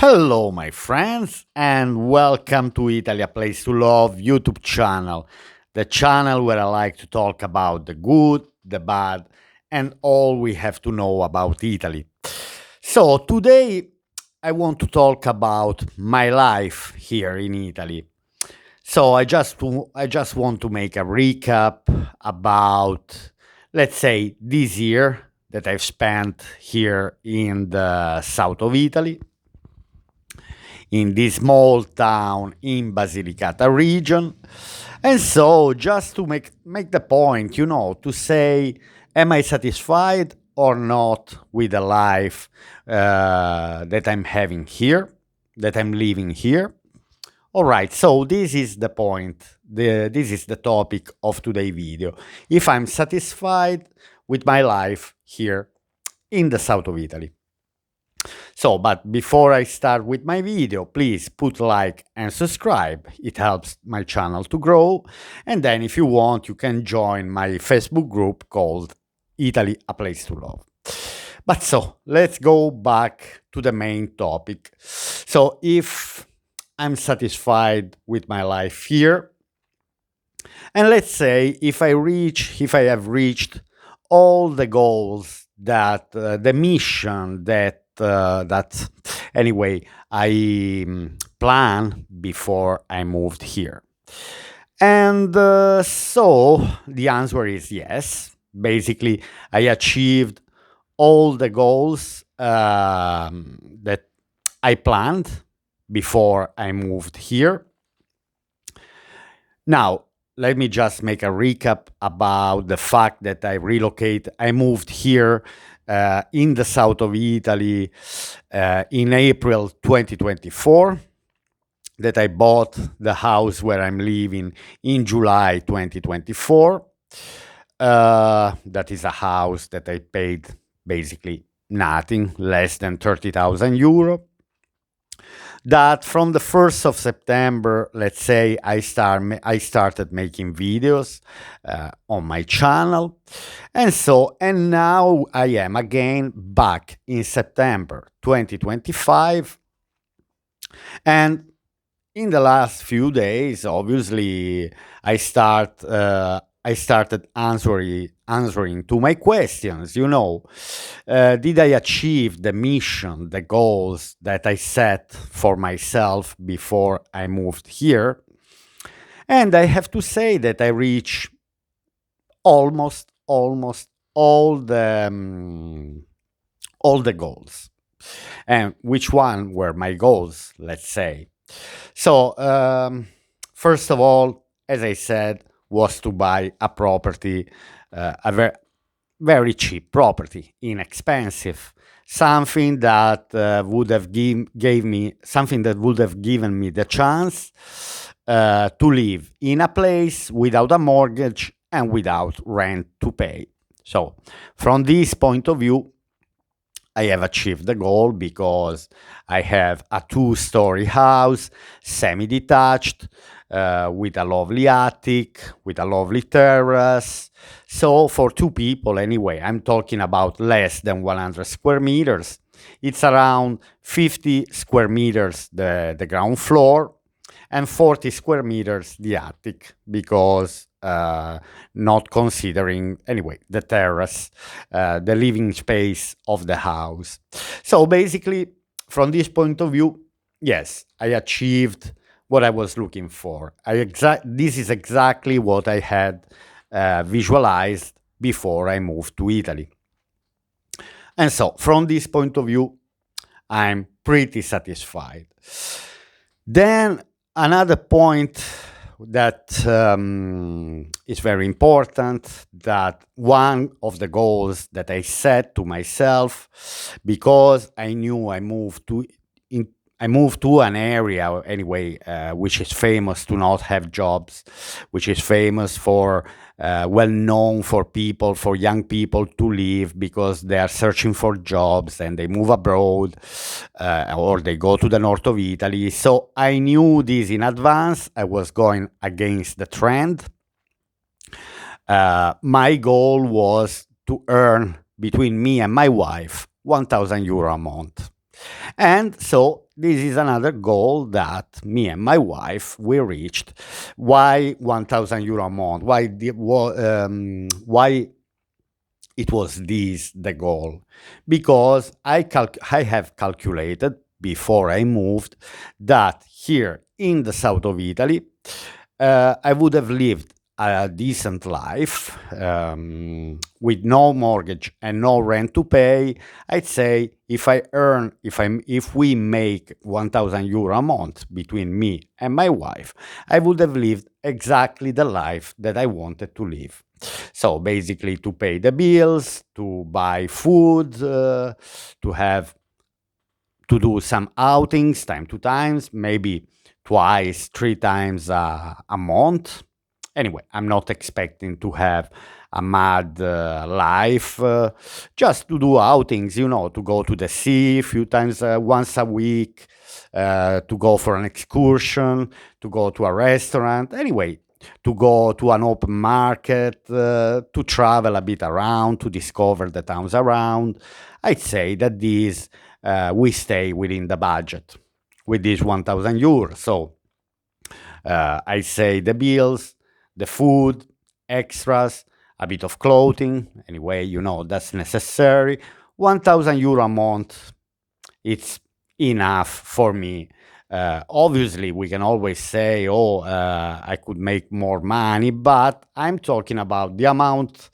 Hello, my friends, and welcome to Italy, a Place to Love YouTube channel, the channel where I like to talk about the good, the bad, and all we have to know about Italy. So, today I want to talk about my life here in Italy. So, I just want to make a recap about, let's say, this year that I've spent here in the south of Italy in this small town in Basilicata region. And so just to make the point, to say, am I satisfied or not with the life that I'm having here, that I'm living here? All right, so this is the point. This is the topic of today's video. If I'm satisfied with my life here in the south of Italy. So, but before I start with my video, please put like and subscribe. It helps my channel to grow. And then if you want, you can join my Facebook group called Italy, a Place to Love. But so, let's go back to the main topic. So, if I'm satisfied with my life here, and let's say if I have reached all the goals that the mission that anyway I planned before I moved here. And so the answer is yes. Basically, I achieved all the goals that I planned before I moved here. Now, let me just make a recap about the fact that I moved here in the south of Italy in April 2024, that I bought the house where I'm living in July 2024. That is a house that I paid basically nothing, less than 30,000 euro. That from the 1st of September, let's say, I started making videos on my channel. And now I am again back in September 2025. And in the last few days, obviously, I started answering to my questions. Did I achieve the mission, the goals that I set for myself before I moved here? And I have to say that I reached almost all the goals. And which one were my goals? Let's say. So, first of all, as I said, was to buy a property, very cheap property, inexpensive, something that would have given me the chance to live in a place without a mortgage and without rent to pay. So, from this point of view, I have achieved the goal because I have a two-story house, semi-detached, with a lovely attic, with a lovely terrace. So for two people, anyway, I'm talking about less than 100 square meters. It's around 50 square meters the ground floor and 40 square meters the attic, because not considering, anyway, the terrace, the living space of the house. So basically, from this point of view, yes, I achieved what I was looking for. This is exactly what I had visualized before I moved to Italy. And so, from this point of view, I'm pretty satisfied. Then another point that is very important, that one of the goals that I set to myself, because I knew I moved to an area anyway, which is famous to not have jobs, which is famous for well known for young people to leave because they are searching for jobs and they move abroad, or they go to the north of Italy. So I knew this in advance. I was going against the trend. My goal was to earn, between me and my wife, 1,000 euro a month. And so this is another goal that me and my wife we reached. Why 1,000 euro a month? Why it was this the goal? Because I have calculated before I moved that here in the south of Italy, I would have lived a decent life with no mortgage and no rent to pay. I'd say if we make 1,000 euro a month between me and my wife, I would have lived exactly the life that I wanted to live. So basically, to pay the bills, to buy food, to have to do some outings time to times, maybe twice, three times a month. Anyway, I'm not expecting to have a mad life, just to do outings, to go to the sea a few times, once a week, to go for an excursion, to go to a restaurant. Anyway, to go to an open market, to travel a bit around, to discover the towns around. I'd say that these we stay within the budget with these 1,000 euros. So I say the bills, the food, extras, a bit of clothing. Anyway, that's necessary. 1,000 euro a month, it's enough for me. Obviously, we can always say, oh, I could make more money, but I'm talking about the amount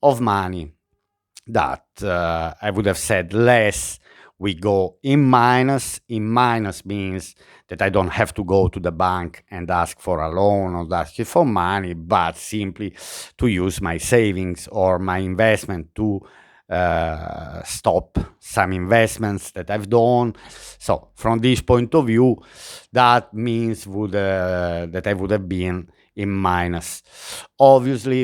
of money that I would have said less. We go in minus. In minus means that I don't have to go to the bank and ask for a loan or ask for money, but simply to use my savings or my investment to stop some investments that I've done. So from this point of view, that means that I would have been in minus. Obviously,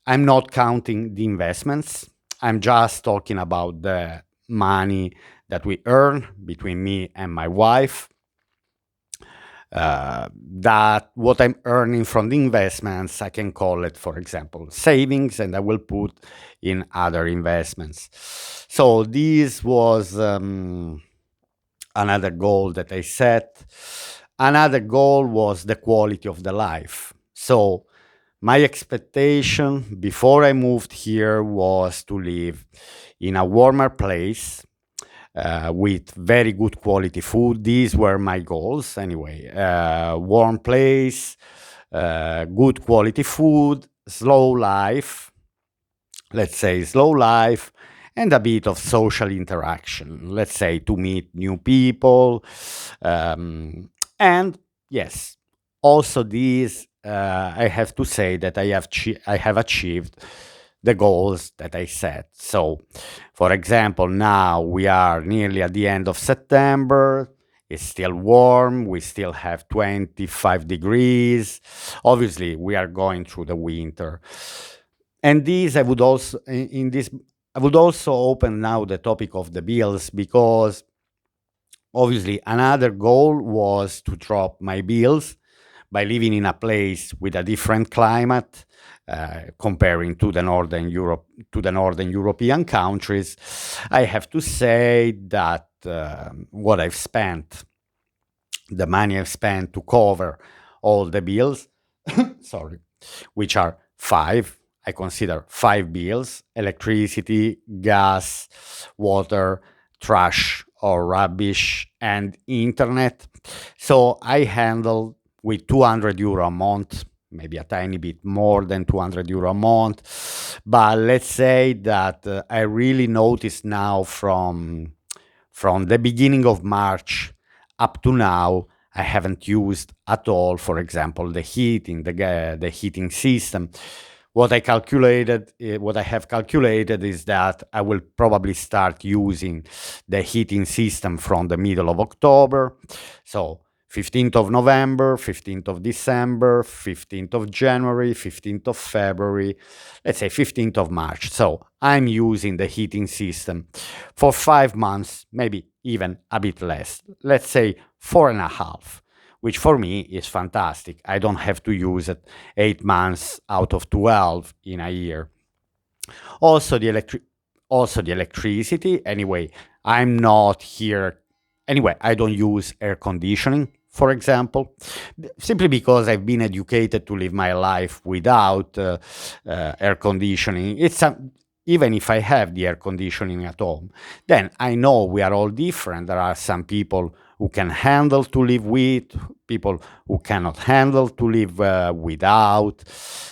I'm not counting the investments. I'm just talking about the money that we earn between me and my wife. That what I'm earning from the investments, I can call it, for example, savings, and I will put in other investments. So this was another goal that I set. Another goal was the quality of the life. So my expectation before I moved here was to live in a warmer place with very good quality food. These were my goals anyway. Warm place, good quality food, slow life, let's say slow life, and a bit of social interaction, let's say to meet new people. And yes, also these, I have to say that I have achieved the goals that I set. So, for example, now we are nearly at the end of September. It's still warm. We still have 25 degrees. Obviously, we are going through the winter. And this, I would also, in this, I would also open now the topic of the bills because obviously another goal was to drop my bills by living in a place with a different climate, comparing to the northern European countries. I have to say that what I've spent, the money I've spent to cover all the bills, sorry, which are five. I consider five bills: electricity, gas, water, trash or rubbish, and internet. So I handle with 200 euro a month, maybe a tiny bit more than 200 euro a month. But let's say that I really notice now from the beginning of March up to now, I haven't used at all, for example, the heating, the heating system. What I have calculated is that I will probably start using the heating system from the middle of October. So 15th of November, 15th of December, 15th of January, 15th of February, let's say 15th of March. So I'm using the heating system for 5 months, maybe even a bit less. Let's say 4.5, which for me is fantastic. I don't have to use it 8 months out of 12 in a year. Also, also the electricity. Anyway, I'm not here. Anyway, I don't use air conditioning, for example, simply because I've been educated to live my life without air conditioning. Even if I have the air conditioning at home, then I know we are all different. There are some people who can handle to live with, people who cannot handle to live without.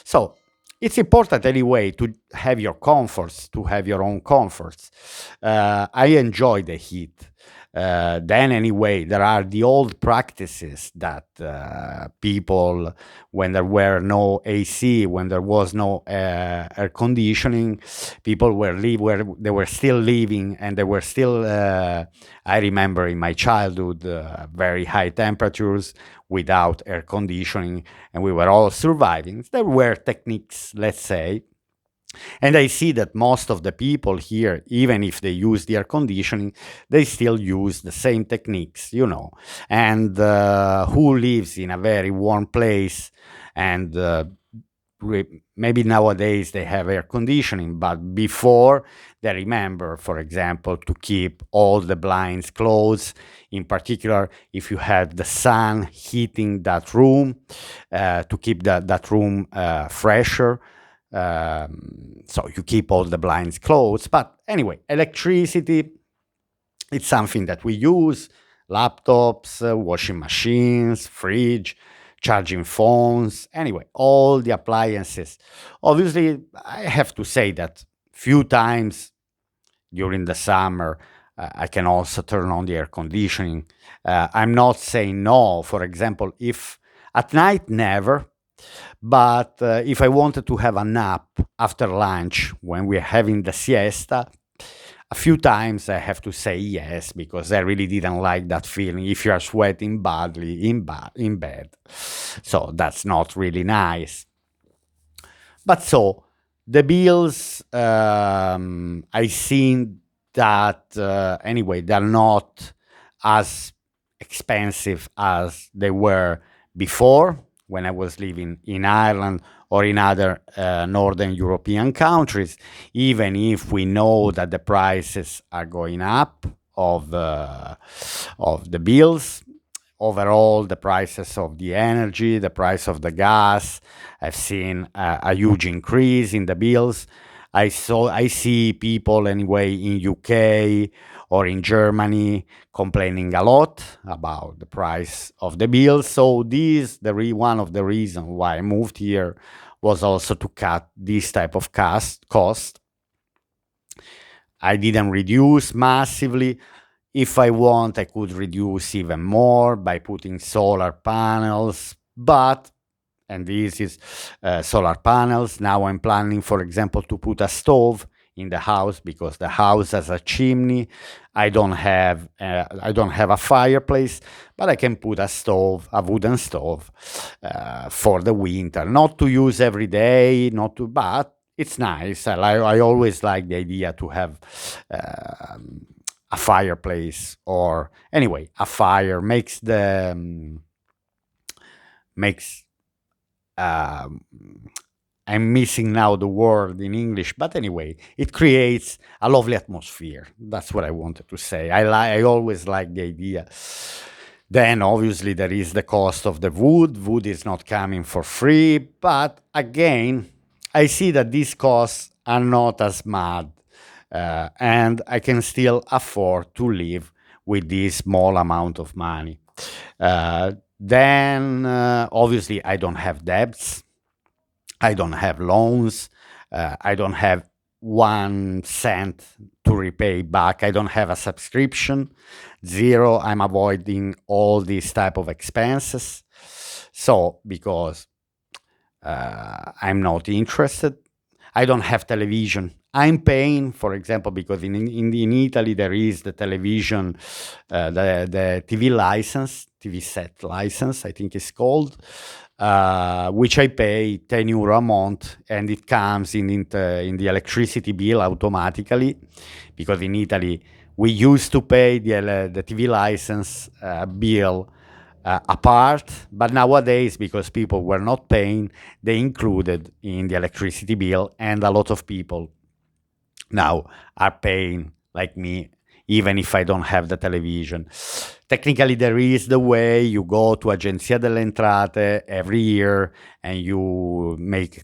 So it's important anyway to have your comforts, to have your own comforts. I enjoy the heat. Then anyway, there are the old practices that people, when there were no AC, when there was no air conditioning, people were they were still living, and they were still. I remember in my childhood very high temperatures without air conditioning, and we were all surviving. There were techniques, let's say, and I see that most of the people here, even if they use the air conditioning, they still use the same techniques, you know. And who lives in a very warm place and maybe nowadays they have air conditioning, but before they remember, for example, to keep all the blinds closed, in particular if you had the sun heating that room, to keep that room fresher. So you keep all the blinds closed. But anyway, electricity, it's something that we use: laptops, washing machines, fridge, charging phones, anyway, all the appliances. Obviously, I have to say that few times during the summer, I can also turn on the air conditioning. I'm not saying no. For example, if at night, never. But if I wanted to have a nap after lunch when we're having the siesta, a few times I have to say yes, because I really didn't like that feeling if you are sweating badly in bed. So that's not really nice. But so the bills, I seen that anyway, they're not as expensive as they were before when I was living in Ireland or in other northern European countries, even if we know that the prices are going up of the bills. Overall, the prices of the energy, the price of the gas, I've seen a huge increase in the bills. I see people anyway in UK or in Germany complaining a lot about the price of the bills. So one of the reasons why I moved here was also to cut this type of cost. I didn't reduce massively. If I want, I could reduce even more by putting solar panels, but, and this is solar panels. Now I'm planning, for example, to put a stove in the house because the house has a chimney. I don't have a fireplace, but I can put a stove, a wooden stove, for the winter, not to use every day, not to, but it's nice. I always like the idea to have a fireplace, or anyway, a fire makes um, I'm missing now the word in English, but anyway, it creates a lovely atmosphere. That's what I wanted to say. I always like the idea. Then obviously there is the cost of the wood. Wood is not coming for free, but again, I see that these costs are not as mad, and I can still afford to live with this small amount of money. Then obviously I don't have debts. I don't have loans. I don't have 1 cent to repay back. I don't have a subscription. Zero. I'm avoiding all these type of expenses. So because I'm not interested. I don't have television. I'm paying, for example, because in Italy there is the television, the TV license, TV set license, I think it's called, which I pay €10 a month, and it comes in the electricity bill automatically, because in Italy we used to pay the TV license bill apart, but nowadays, because people were not paying, they included in the electricity bill, and a lot of people now are paying like me, even if I don't have the television. Technically, there is the way you go to Agenzia delle Entrate every year and you make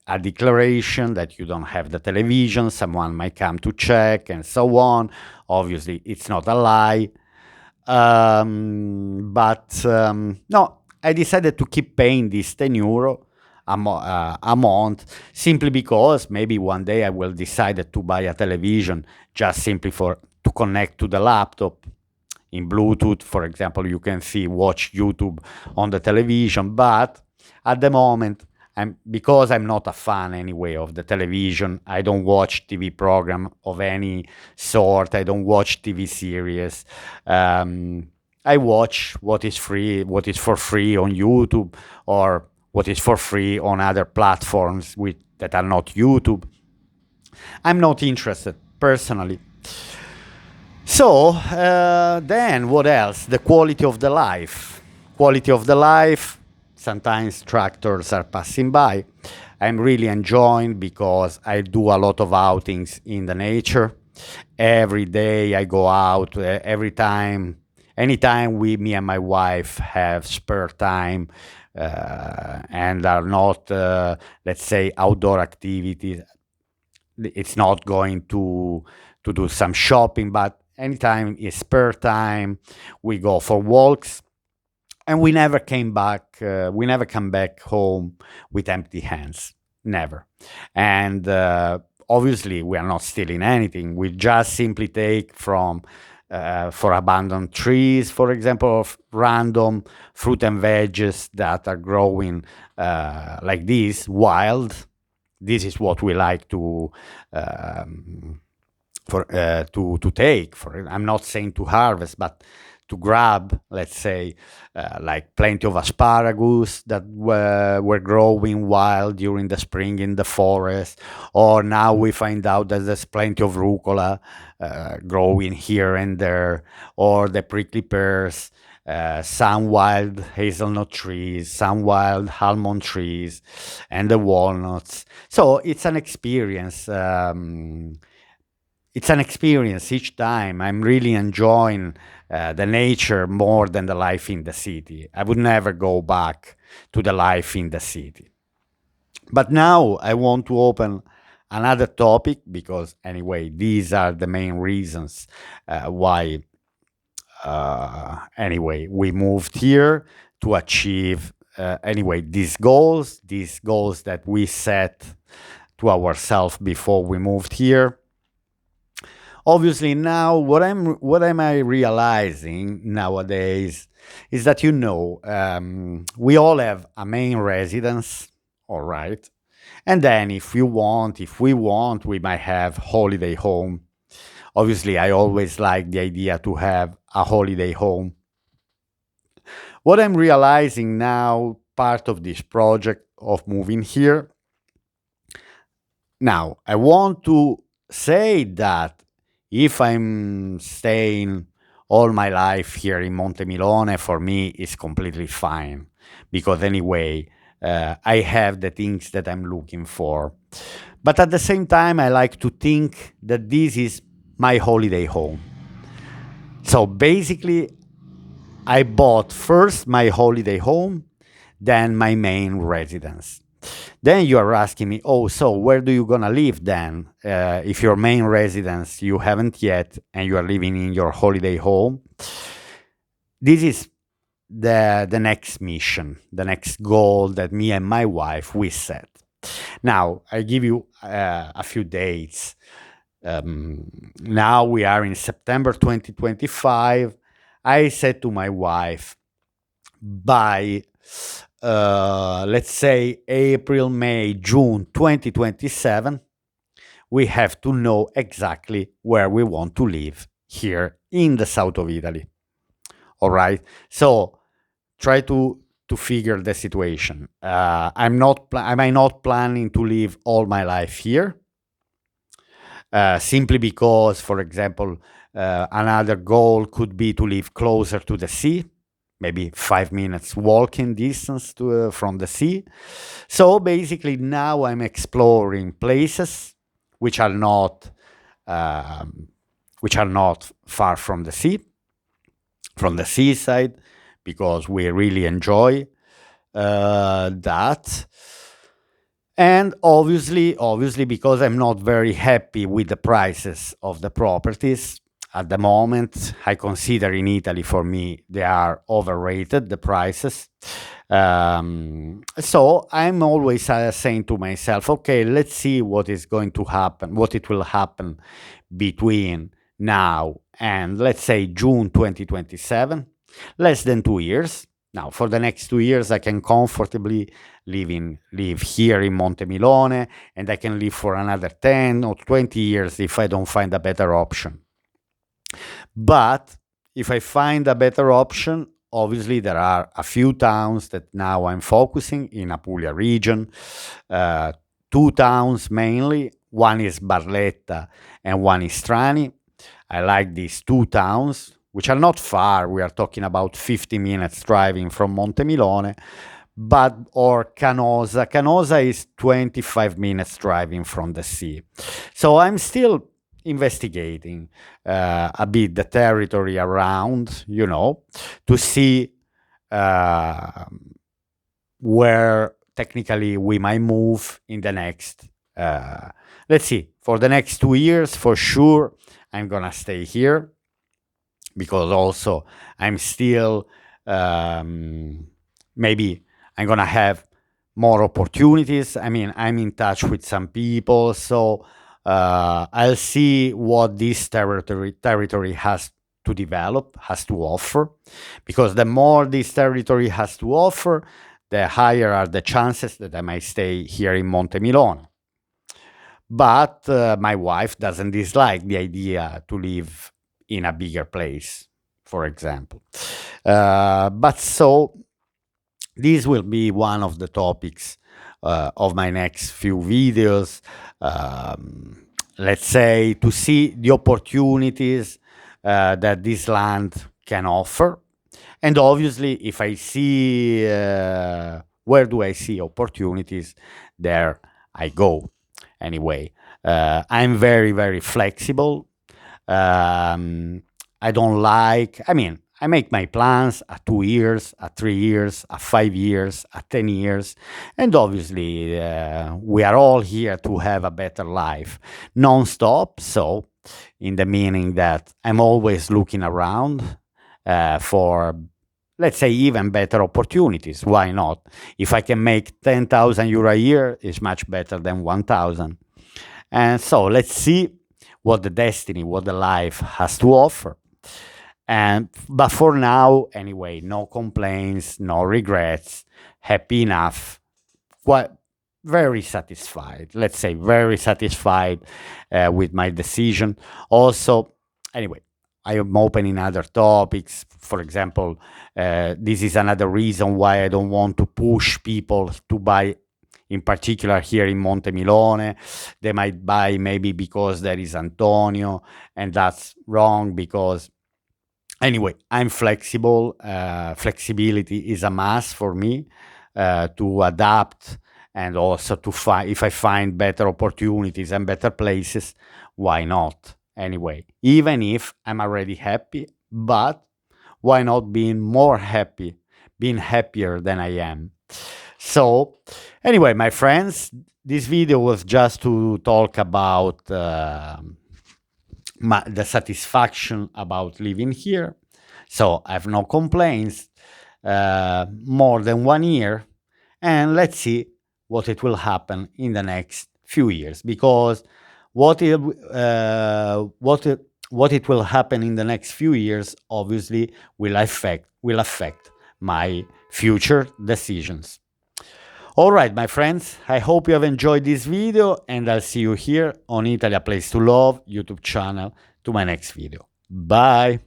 a declaration that you don't have the television. Someone might come to check and so on. Obviously, it's not a lie. But no, I decided to keep paying this 10 euro a month simply because maybe one day I will decide to buy a television just simply for to connect to the laptop in Bluetooth. For example, you can see watch YouTube on the television, but at the moment, because I'm not a fan anyway of the television. I don't watch TV program of any sort. I don't watch TV series. I watch what is free, what is for free on YouTube, or what is for free on other platforms that are not YouTube. I'm not interested personally. So then, what else? The quality of the life. Quality of the life. Sometimes tractors are passing by. I'm really enjoying because I do a lot of outings in the nature. Every day I go out. Every time, anytime me and my wife have spare time and are not, let's say, outdoor activities, it's not going to do some shopping, but anytime is spare time, we go for walks, and we never come back home with empty hands, never. And obviously we are not stealing anything. We just simply take from for abandoned trees, for example, of random fruit and veggies that are growing like this wild. This is what we like to to take. For I'm not saying to harvest, but to grab, let's say, like plenty of asparagus that were growing wild during the spring in the forest, or now we find out that there's plenty of rucola growing here and there, or the prickly pears, some wild hazelnut trees, some wild almond trees, and the walnuts. So it's an experience. It's an experience each time. I'm really enjoying the nature more than the life in the city. I would never go back to the life in the city. But now I want to open another topic because, anyway, these are the main reasons why, anyway, we moved here to achieve, anyway, these goals that we set to ourselves before we moved here. Obviously, now what am I realizing nowadays is that, we all have a main residence, all right, and then if we want, we might have holiday home. Obviously, I always like the idea to have a holiday home. What I'm realizing now, part of this project of moving here, now I want to say that if I'm staying all my life here in Montemilone, for me, it's completely fine because anyway, I have the things that I'm looking for. But at the same time, I like to think that this is my holiday home. So basically, I bought first my holiday home, then my main residence. Then you are asking me, oh, so where do you gonna live then? If your main residence you haven't yet, and you are living in your holiday home, this is the next mission, the next goal that me and my wife we set. Now I give you a few dates. Now we are in September 2025. I said to my wife, by let's say April, May, June 2027, we have to know exactly where we want to live here in the south of Italy. All right. So try to figure the situation. Am I not planning to live all my life here? Simply because, for example, another goal could be to live closer to the sea, maybe 5 minutes walking distance from the sea. So basically, now I'm exploring places which are not um, which are not far from the sea, from the seaside, because we really enjoy that. And obviously, because I'm not very happy with the prices of the properties at the moment, I consider in Italy, for me, they are overrated, the prices. So I'm always saying to myself, okay, let's see what is going to happen, what it will happen between now and, let's say, June 2027, less than 2 years. Now, for the next 2 years, I can comfortably live here in Montemilone, and I can live for another 10 or 20 years if I don't find a better option. But if I find a better option, obviously there are a few towns that now I'm focusing in Apulia region. Two towns mainly. One is Barletta and one is Trani. I like these two towns, which are not far. We are talking about 50 minutes driving from Montemilone. But or Canosa. Canosa is 25 minutes driving from the sea. So I'm still investigating a bit the territory around, to see uh, where technically we might move in the next, let's see, for the next 2 years, for sure, I'm gonna stay here, because also I'm still, maybe I'm gonna have more opportunities. I mean, I'm in touch with some people, so I'll see what this territory has to develop, has to offer, because the more this territory has to offer, the higher are the chances that I might stay here in Montemilone. But my wife doesn't dislike the idea to live in a bigger place, for example. But so this will be one of the topics of my next few videos. Let's say, to see the opportunities that this land can offer. And obviously, if I see where do I see opportunities, there I go. Anyway, I'm very, very flexible. I don't like, I mean, I make my plans at 2 years, at 3 years, at 5 years, at 10 years. And obviously, we are all here to have a better life, non-stop. So, in the meaning that I'm always looking around for, let's say, even better opportunities. Why not? If I can make 10,000 euro a year, it's much better than 1,000. And so let's see what the destiny, what the life has to offer. But for now, anyway, no complaints, no regrets, happy enough, quite very satisfied. Let's say very satisfied with my decision. Also, anyway, I am open in other topics. For example, this is another reason why I don't want to push people to buy, in particular here in Montemilone. They might buy maybe because there is Antonio, and that's wrong, because anyway, I'm flexible. Flexibility is a must for me to adapt, and also to find, if I find better opportunities and better places, why not? Anyway, even if I'm already happy, but why not being more happy, being happier than I am? So, anyway, my friends, this video was just to talk about the satisfaction about living here. So I have no complaints. More than 1 year, and let's see what it will happen in the next few years. Because what it will happen in the next few years obviously will affect my future decisions. All right, my friends, I hope you have enjoyed this video, and I'll see you here on Italy, a Place to Love YouTube channel to my next video. Bye.